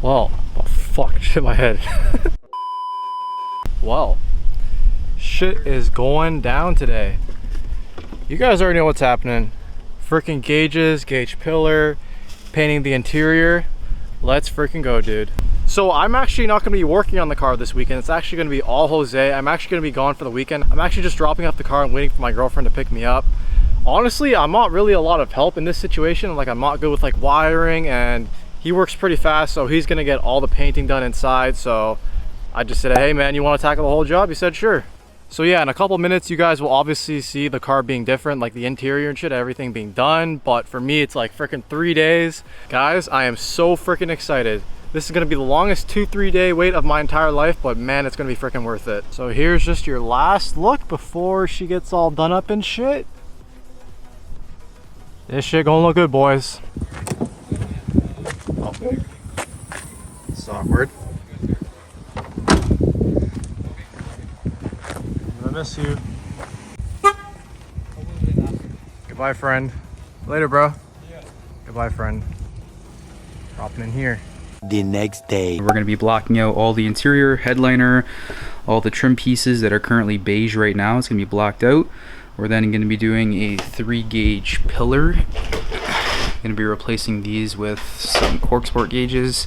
Well, oh fuck, shit my head. Well, shit is going down today. You guys already know what's happening. Freaking gauges, gauge pillar, painting the interior. Let's freaking go, dude. So I'm actually not gonna be working on the car this weekend. It's actually gonna be all Jose. I'm actually gonna be gone for the weekend. I'm actually just dropping off the car and waiting for my girlfriend to pick me up. Honestly, I'm not really a lot of help in this situation. Like, I'm not good with like wiring, and he works pretty fast, so he's gonna get all the painting done inside. So I just said, hey man, you wanna tackle the whole job? He said, sure. So yeah, in a couple minutes, you guys will obviously see the car being different, like the interior and shit, everything being done. But for me, it's like freaking 3 days. Guys, I am so freaking excited. This is gonna be the longest 2-3 day wait of my entire life, but man, it's gonna be freaking worth it. So here's just your last look before she gets all done up and shit. This shit gonna look good, boys. Oh, it's awkward. I miss you. Goodbye, friend. Later, bro. Yeah. Goodbye, friend. Dropping in here. The next day. We're going to be blocking out all the interior, headliner, all the trim pieces that are currently beige right now. It's going to be blocked out. We're then going to be doing a 3-gauge pillar. Going to be replacing these with some Corksport gauges,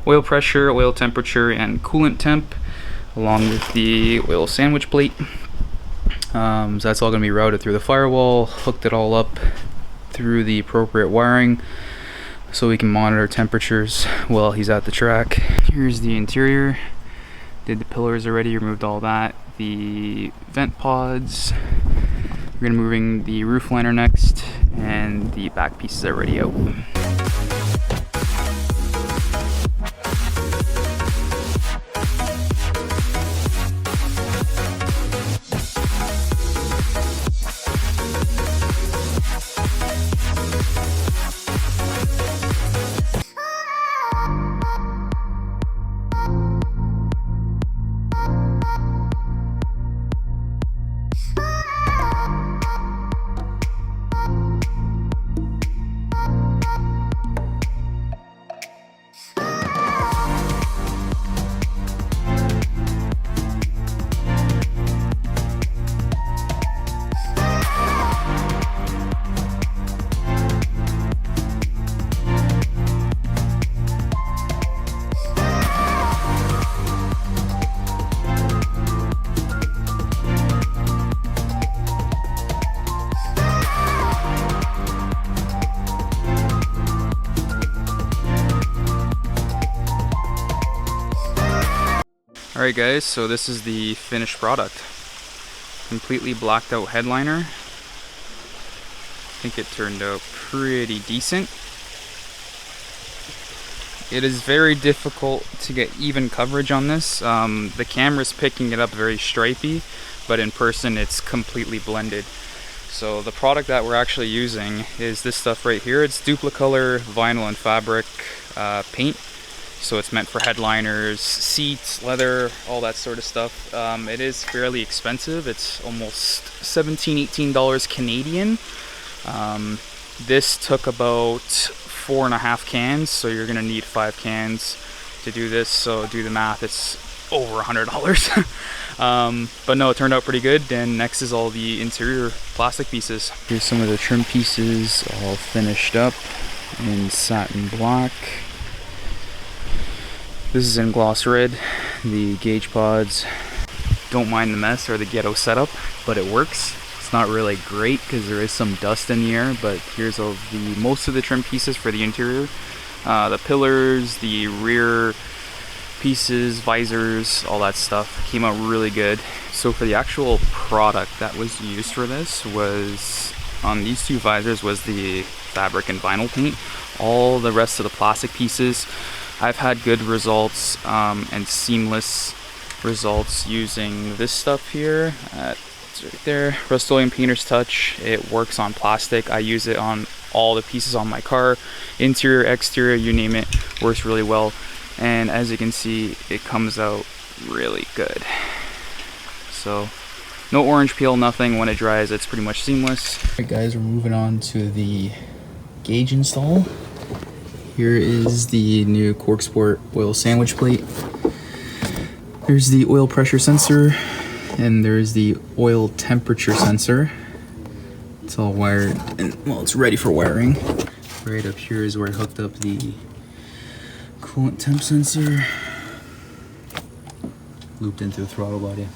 oil pressure, oil temperature, and coolant temp, along with the oil sandwich plate. So that's all going to be routed through the firewall, hooked it all up through the appropriate wiring so we can monitor temperatures while he's at the track. Here's the interior. Did the pillars already, removed all that. The vent pods. We're going to be moving the roof liner next, and the back pieces are already out. Alright guys, so this is the finished product. Completely blacked out headliner. I think it turned out pretty decent. It is very difficult to get even coverage on this. The camera's picking it up very stripy, but in person it's completely blended. So the product that we're actually using is this stuff right here. It's Duplicolor vinyl and fabric paint. So it's meant for headliners, seats, leather, all that sort of stuff. It is fairly expensive. It's almost $17–18 Canadian. This took about 4.5 cans, so you're gonna need 5 cans to do this. So do the math, it's over $100. But no, it turned out pretty good. And next is all the interior plastic pieces. Here's some of the trim pieces all finished up in satin black. This is in gloss red. The gauge pods, don't mind the mess or the ghetto setup, but it works. It's not really great because there is some dust in the air, but here's all the most of the trim pieces for the interior. The pillars, the rear pieces, visors, all that stuff came out really good. So for the actual product that was used for this was, on these 2 visors, was the fabric and vinyl paint. All the rest of the plastic pieces, I've had good results and seamless results using this stuff here. It's right there, Rust-Oleum Painter's Touch. It works on plastic. I use it on all the pieces on my car, interior, exterior, you name it, works really well. And as you can see, it comes out really good. So no orange peel, nothing. When it dries, it's pretty much seamless. Alright guys, we're moving on to the gauge install. Here is the new Corksport Oil sandwich plate. There's the oil pressure sensor, and there's the oil temperature sensor. It's all wired, and well, it's ready for wiring. Right up here is where I hooked up the coolant temp sensor, looped into the throttle body.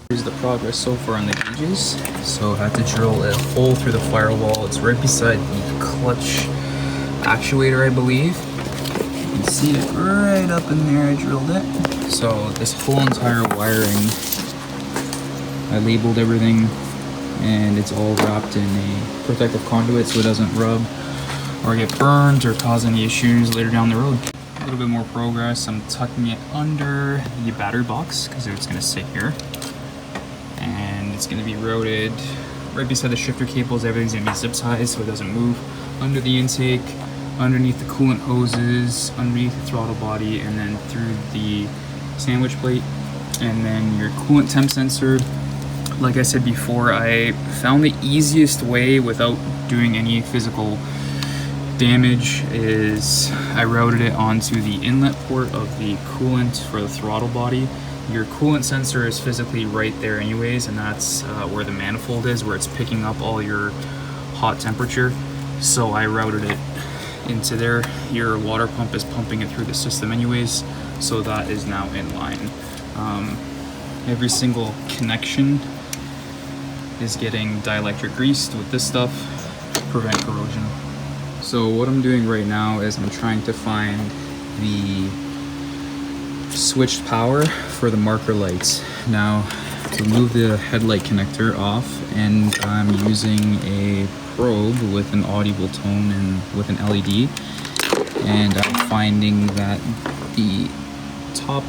Here's the progress so far on the gauges. So I had to drill a hole through the firewall. It's right beside the clutch actuator, I believe. You can see it right up in there. I drilled it. So this whole entire wiring, I labeled everything, and it's all wrapped in a protective conduit so it doesn't rub or get burned or cause any issues later down the road. A little bit more progress. I'm tucking it under the battery box because it's going to sit here. And it's going to be routed right beside the shifter cables. Everything's going to be zip tied so it doesn't move. Under the intake, underneath the coolant hoses, underneath the throttle body, and then through the sandwich plate. And then your coolant temp sensor. Like I said before, I found the easiest way without doing any physical damage is I routed it onto the inlet port of the coolant for the throttle body. Your coolant sensor is physically right there anyways, and that's where the manifold is, where it's picking up all your hot temperature. So I routed it into there. Your water pump is pumping it through the system anyways, so that is now in line. Every single connection is getting dielectric greased with this stuff to prevent corrosion. So what I'm doing right now is I'm trying to find the switched power for the marker lights. Now, to remove the headlight connector off, and I'm using a probe with an audible tone and with an LED, and I'm finding that the top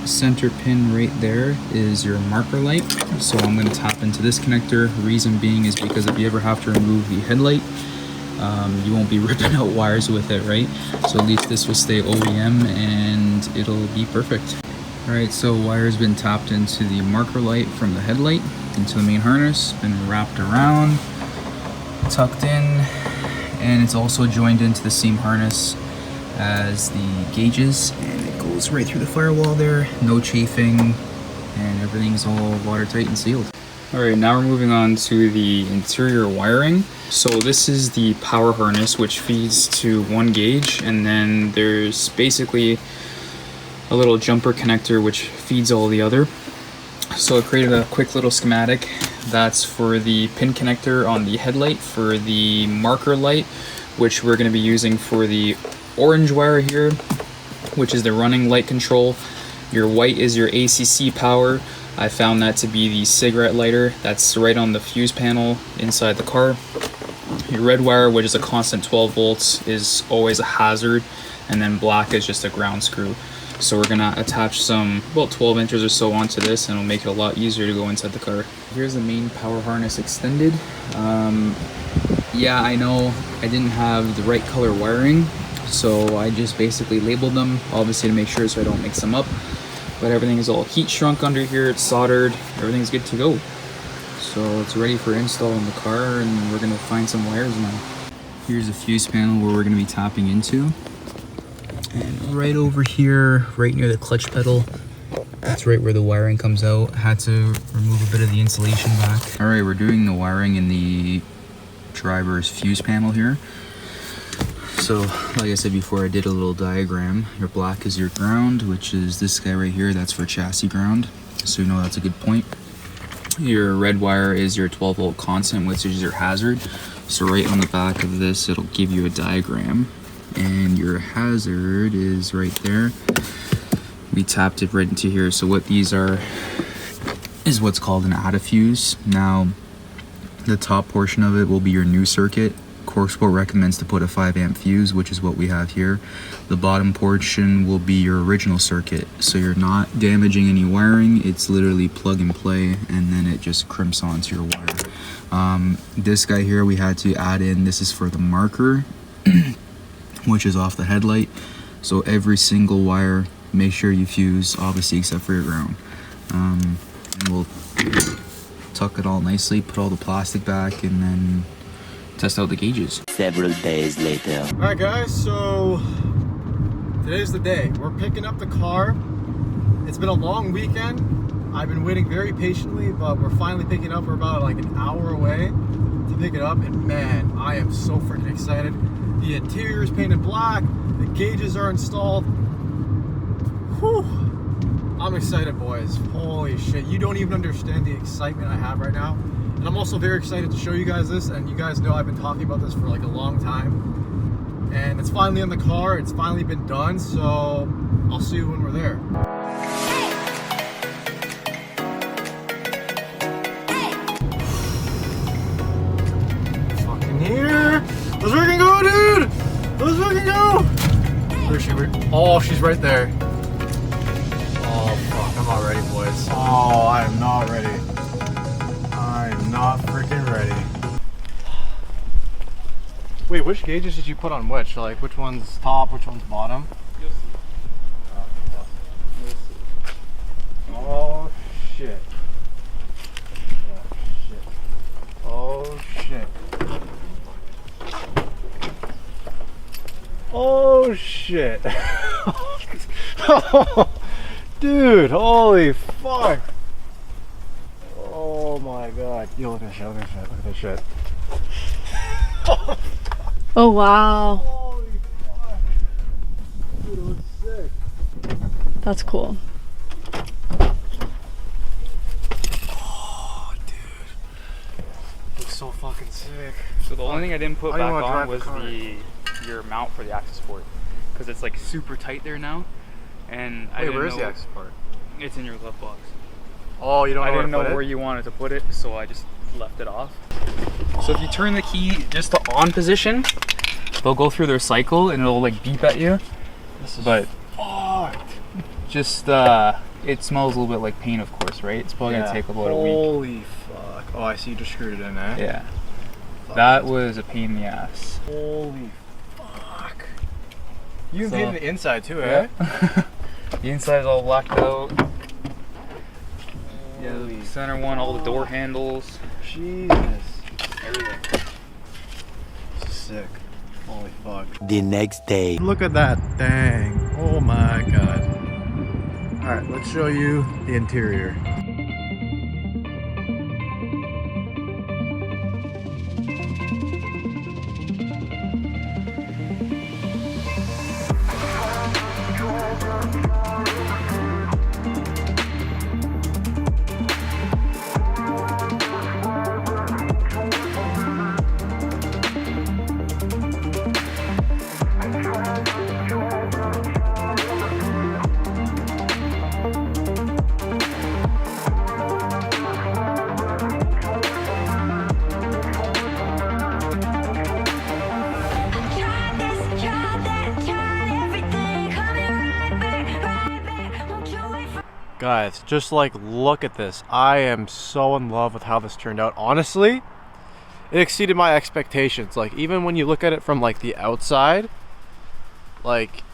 center pin right there is your marker light. So I'm going to tap into this connector. Reason being is because if you ever have to remove the headlight, you won't be ripping out wires with it, right? So at least this will stay OEM and it'll be perfect. Alright, so wire's been tapped into the marker light from the headlight into the main harness, been wrapped around, tucked in, and it's also joined into the same harness as the gauges, and it goes right through the firewall there, no chafing, and everything's all watertight and sealed. Alright, now we're moving on to the interior wiring. So this is the power harness which feeds to one gauge, and then there's basically a little jumper connector which feeds all the other. So I created a quick little schematic. That's for the pin connector on the headlight for the marker light, which we're going to be using for the orange wire here, which is the running light control. Your white is your ACC power. I found that to be the cigarette lighter that's right on the fuse panel inside the car. Your red wire, which is a constant 12 volts, is always a hazard, and then black is just a ground screw. So we're gonna attach some about 12 inches or so onto this, and it'll make it a lot easier to go inside the car. Here's the main power harness extended. Yeah, I know I didn't have the right color wiring, so I just basically labeled them, obviously to make sure so I don't mix them up. But everything is all heat shrunk under here, it's soldered, everything's good to go. So it's ready for install in the car, and we're gonna find some wires now. Here's a fuse panel where we're gonna be tapping into. And right over here, right near the clutch pedal, that's right where the wiring comes out. Had to remove a bit of the insulation back. All right, we're doing the wiring in the driver's fuse panel here. So, like I said before, I did a little diagram. Your black is your ground, which is this guy right here. That's for chassis ground. So you know that's a good point. Your red wire is your 12 volt constant, which is your hazard. So right on the back of this, it'll give you a diagram. And your hazard is right there. We tapped it right into here. So what these are is what's called an addafuse. Now, the top portion of it will be your new circuit. Corksport recommends to put a 5 amp fuse, which is what we have here. The bottom portion will be your original circuit, so you're not damaging any wiring. It's literally plug and play, and then it just crimps onto your wire. This guy here we had to add in. This is for the marker, which is off the headlight. So every single wire, make sure you fuse, obviously except for your ground. And we'll tuck it all nicely, put all the plastic back, and then test out the gauges. Several days later. Alright guys, so today's the day. We're picking up the car. It's been a long weekend. I've been waiting very patiently, but we're finally picking up. We're about like an hour away to pick it up, and man, I am so freaking excited. The interior is painted black, the gauges are installed. Whew. I'm excited, boys. Holy shit, you don't even understand the excitement I have right now. And I'm also very excited to show you guys this, and you guys know I've been talking about this for like a long time. And it's finally in the car, it's finally been done, so I'll see you when we're there. Fucking here! Let's freaking go, dude! Let's freaking go! Where's she? Oh, she's right there. Oh, fuck, I'm not ready, boys. Oh, I am not ready. I'm not freaking ready. Wait, which gauges did you put on which? Like, which one's top, which one's bottom? You'll see. Oh, shit. Oh, shit. Oh, shit. Oh, dude, holy fuck. Oh my god. Yo, look at this shit, look at this shit, look at this shit. Oh wow, Holy fuck. Dude, it looks sick. that's cool. Oh, dude. Looks so fucking sick. So the only thing I didn't put I didn't back wanna on drive was the car. your mount for the access port, because it's like super tight there now. And I Wait, didn't where's know, the access port? It's in your glove box. Oh, you don't know I didn't know where to put where it? you wanted to put it, so I just left it off. So if you turn the key just to on position, they'll go through their cycle and it'll like beep at you. This is But fucked. just it smells a little bit like paint, of course, right? It's probably gonna take about a week. Holy fuck. Oh, I see you just screwed it in, eh? Yeah, Fuck. that was a pain in the ass. Holy fuck. You So- painted the inside too, eh? The inside's all blacked out. Yeah, Holy the center one, all the door handles, Jesus. everything. This is sick. Holy fuck. The next day. Look at that. Dang. Oh my god. Alright, let's show you the interior. Guys, just like look at this. I am so in love with how this turned out. Honestly, it exceeded my expectations. Like, even when you look at it from like the outside, like,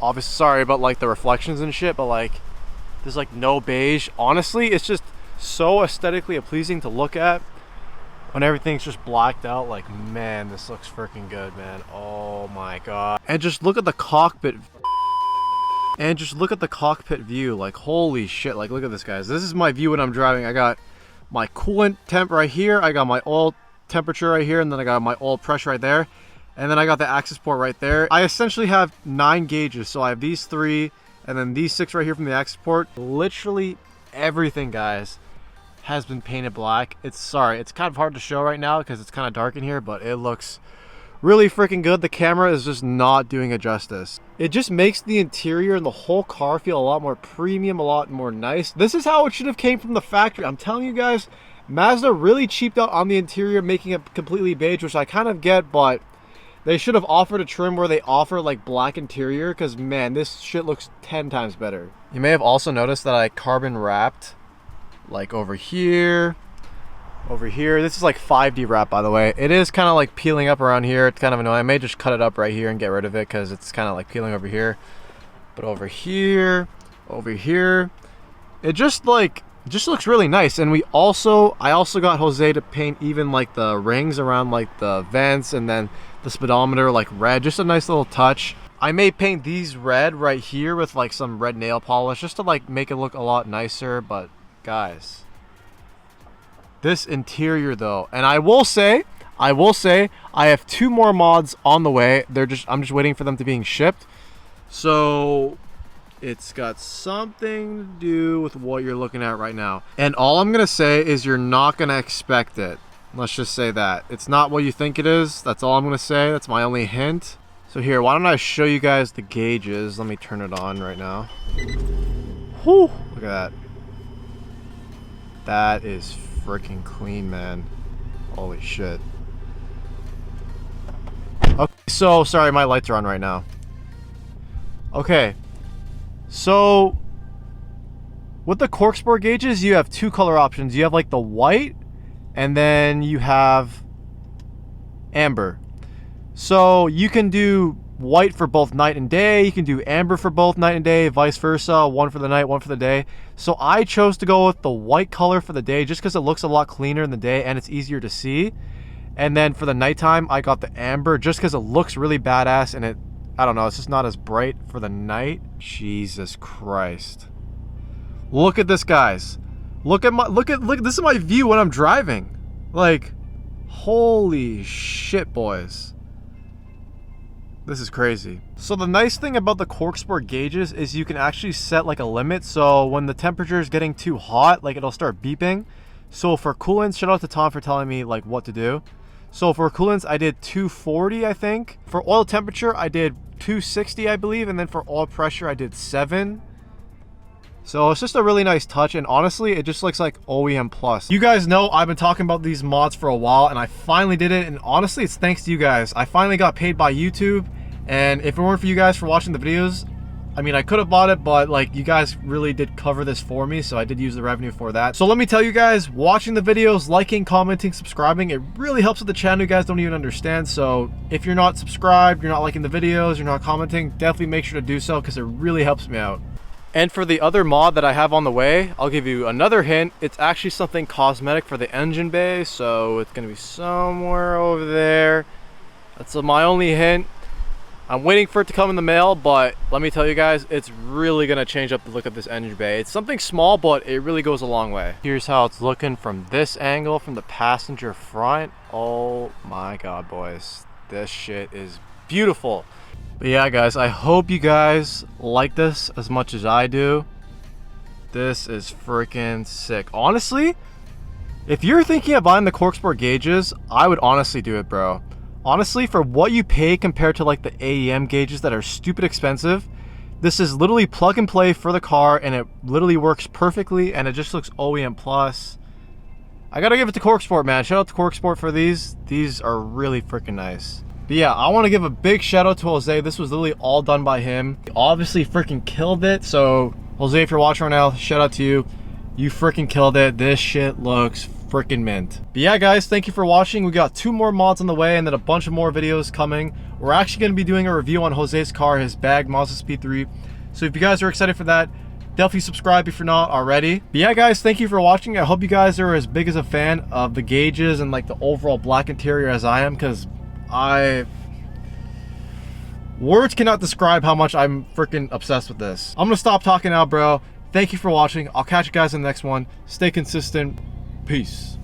obviously sorry about like the reflections and shit, but like there's like no beige. Honestly, it's just so aesthetically pleasing to look at when everything's just blacked out. Like, man, this looks freaking good, man. Oh my god. And just look at the cockpit. And just look at the cockpit view. Like, holy shit. Like, look at this, guys. This is my view when I'm driving. I got my coolant temp right here. I got my oil temperature right here. And then I got my oil pressure right there. And then I got the access port right there. I essentially have 9 gauges. So I have these 3 and then these 6 right here from the access port. Literally everything, guys, has been painted black. It's kind of hard to show right now because it's kind of dark in here, but it looks really freaking good. The camera is just not doing it justice. It just makes the interior and the whole car feel a lot more premium, a lot more nice. This is how it should have came from the factory. I'm telling you guys, Mazda really cheaped out on the interior, making it completely beige, which I kind of get, but they should have offered a trim where they offer like black interior, because man, this shit looks 10 times better. You may have also noticed that I carbon wrapped like over here. This is like 5D wrap, by the way. It is kind of like peeling up around here. It's kind of annoying. I may just cut it up right here and get rid of it because it's kind of like peeling over here. But over here, it just like It just looks really nice. And I also got Jose to paint even like the rings around like the vents and then the speedometer like red. Just a nice little touch. I may paint these red right here with like some red nail polish just to like make it look a lot nicer. But guys, this interior though, and I will say I have 2 more mods on the way. I'm just waiting for them to being shipped. So it's got something to do with what you're looking at right now. And all I'm gonna say is you're not gonna expect it. Let's just say that. It's not what you think it is. That's all I'm gonna say. That's my only hint. So here, why don't I show you guys the gauges? Let me turn it on right now. Whew, look at that. That is freaking clean, man. Holy shit. Okay, so sorry, my lights are on right now. Okay, so with the Corksport gauges, you have 2 color options. You have like the white, and then you have amber. So you can do white for both night and day. You can do amber for both night and day, vice versa. One for the night, one for the day. So I chose to go with the white color for the day just because it looks a lot cleaner in the day and it's easier to see. And then for the nighttime, I got the amber just because it looks really badass and I don't know, it's just not as bright for the night. Jesus Christ. Look at this, guys. Look at this is my view when I'm driving. Like, holy shit, boys. This is crazy. So the nice thing about the Corksport gauges is you can actually set like a limit. So when the temperature is getting too hot, like it'll start beeping. So for coolants, shout out to Tom for telling me like what to do. So for coolants, I did 240, I think. For oil temperature, I did 260, I believe. And then for oil pressure, I did 7. So it's just a really nice touch. And honestly, it just looks like OEM Plus. You guys know I've been talking about these mods for a while and I finally did it. And honestly, it's thanks to you guys. I finally got paid by YouTube. And if it weren't for you guys for watching the videos, I mean, I could have bought it, but like you guys really did cover this for me. So I did use the revenue for that. So let me tell you guys, watching the videos, liking, commenting, subscribing, it really helps with the channel. You guys don't even understand. So if you're not subscribed, you're not liking the videos, you're not commenting, definitely make sure to do so because it really helps me out. And for the other mod that I have on the way, I'll give you another hint. It's actually something cosmetic for the engine bay. So it's going to be somewhere over there. That's my only hint. I'm waiting for it to come in the mail, but let me tell you guys, it's really gonna change up the look of this engine bay. It's something small, but it really goes a long way. Here's how it's looking from this angle, from the passenger front. Oh my God, boys. This shit is beautiful. But yeah, guys, I hope you guys like this as much as I do. This is freaking sick. Honestly, if you're thinking of buying the Corksport gauges, I would honestly do it, bro. Honestly, for what you pay compared to like the AEM gauges that are stupid expensive, this is literally plug and play for the car and it literally works perfectly and it just looks OEM Plus. I gotta give it to Corksport, man. Shout out to Corksport for these. These are really freaking nice. But yeah, I want to give a big shout out to Jose. This was literally all done by him. He obviously freaking killed it. So Jose, if you're watching right now, shout out to you. You freaking killed it. This shit looks freaking mint. But yeah, guys, thank you for watching. We got 2 more mods on the way and then a bunch of more videos coming. We're actually going to be doing a review on Jose's car, his bag Mazda Speed 3. So if you guys are excited for that, definitely subscribe if you're not already. But yeah, guys, thank you for watching. I hope you guys are as big as a fan of the gauges and like the overall black interior as I am, because words cannot describe how much I'm freaking obsessed with this. I'm gonna stop talking now, bro. Thank you for watching. I'll catch you guys in the next one. Stay consistent. Peace.